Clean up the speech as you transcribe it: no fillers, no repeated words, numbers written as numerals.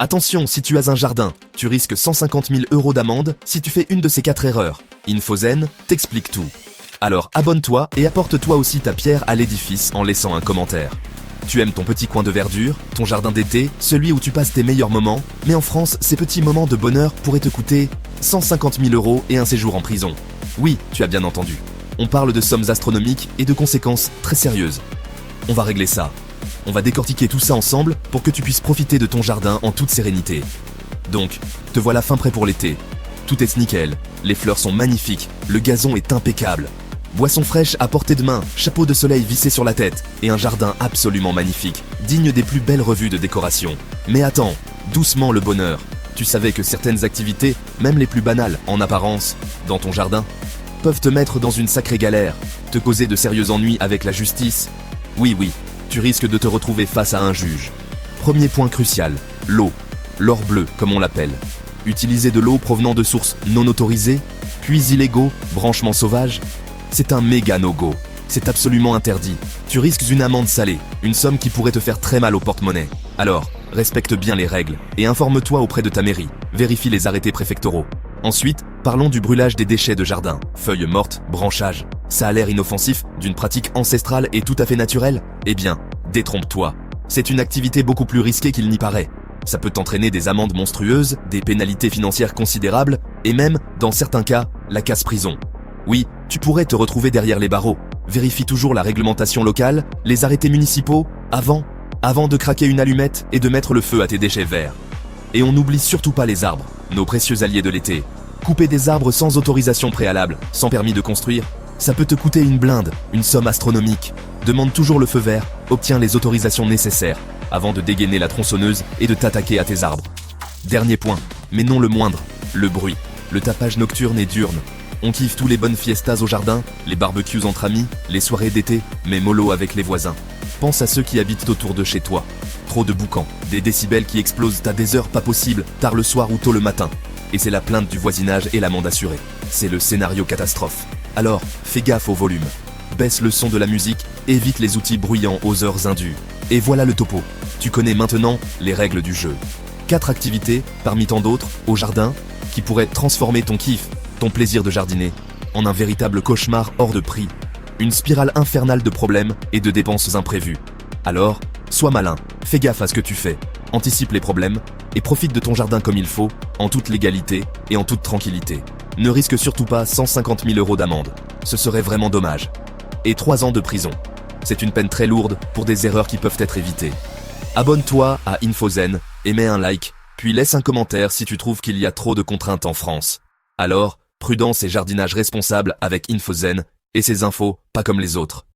Attention, si tu as un jardin, tu risques 150 000 € d'amende si tu fais une de ces 4 erreurs. Infozen t'explique tout. Alors abonne-toi et apporte-toi aussi ta pierre à l'édifice en laissant un commentaire. Tu aimes ton petit coin de verdure, ton jardin d'été, celui où tu passes tes meilleurs moments, mais en France, ces petits moments de bonheur pourraient te coûter 150 000 € et un séjour en prison. Oui, tu as bien entendu. On parle de sommes astronomiques et de conséquences très sérieuses. On va régler ça. On va décortiquer tout ça ensemble pour que tu puisses profiter de ton jardin en toute sérénité. Donc, te voilà fin prêt pour l'été. Tout est nickel, les fleurs sont magnifiques, le gazon est impeccable. Boissons fraîches à portée de main, chapeau de soleil vissé sur la tête et un jardin absolument magnifique, digne des plus belles revues de décoration. Mais attends, doucement le bonheur. Tu savais que certaines activités, même les plus banales en apparence, dans ton jardin, peuvent te mettre dans une sacrée galère, te causer de sérieux ennuis avec la justice. Oui, tu risques de te retrouver face à un juge. Premier point crucial, l'eau. L'or bleu, comme on l'appelle. Utiliser de l'eau provenant de sources non autorisées, puits illégaux, branchements sauvages, c'est un méga no-go. C'est absolument interdit. Tu risques une amende salée, une somme qui pourrait te faire très mal au porte-monnaie. Alors, respecte bien les règles et informe-toi auprès de ta mairie. Vérifie les arrêtés préfectoraux. Ensuite, parlons du brûlage des déchets de jardin. Feuilles mortes, branchages. Ça a l'air inoffensif, d'une pratique ancestrale et tout à fait naturelle? Eh bien, détrompe-toi. C'est une activité beaucoup plus risquée qu'il n'y paraît. Ça peut entraîner des amendes monstrueuses, des pénalités financières considérables, et même, dans certains cas, la casse-prison. Oui, tu pourrais te retrouver derrière les barreaux. Vérifie toujours la réglementation locale, les arrêtés municipaux, avant de craquer une allumette et de mettre le feu à tes déchets verts. Et on n'oublie surtout pas les arbres, nos précieux alliés de l'été. Couper des arbres sans autorisation préalable, sans permis de construire, ça peut te coûter une blinde, une somme astronomique. Demande toujours le feu vert, obtiens les autorisations nécessaires, avant de dégainer la tronçonneuse et de t'attaquer à tes arbres. Dernier point, mais non le moindre, le bruit. Le tapage nocturne et diurne. On kiffe tous les bonnes fiestas au jardin, les barbecues entre amis, les soirées d'été, mais mollo avec les voisins. Pense à ceux qui habitent autour de chez toi. Trop de boucans, des décibels qui explosent à des heures pas possibles, tard le soir ou tôt le matin. Et c'est la plainte du voisinage et l'amende assurée. C'est le scénario catastrophe. Alors, fais gaffe au volume. Baisse le son de la musique, évite les outils bruyants aux heures indues. Et voilà le topo. Tu connais maintenant les règles du jeu. 4 activités, parmi tant d'autres, au jardin, qui pourraient transformer ton kiff, ton plaisir de jardiner, en un véritable cauchemar hors de prix. Une spirale infernale de problèmes et de dépenses imprévues. Alors, sois malin, fais gaffe à ce que tu fais, anticipe les problèmes et profite de ton jardin comme il faut, en toute légalité et en toute tranquillité. Ne risque surtout pas 150 000 € d'amende, ce serait vraiment dommage. Et 3 ans de prison. C'est une peine très lourde pour des erreurs qui peuvent être évitées. Abonne-toi à Infozen et mets un like, puis laisse un commentaire si tu trouves qu'il y a trop de contraintes en France. Alors, prudence et jardinage responsable avec Infozen et ses infos, pas comme les autres.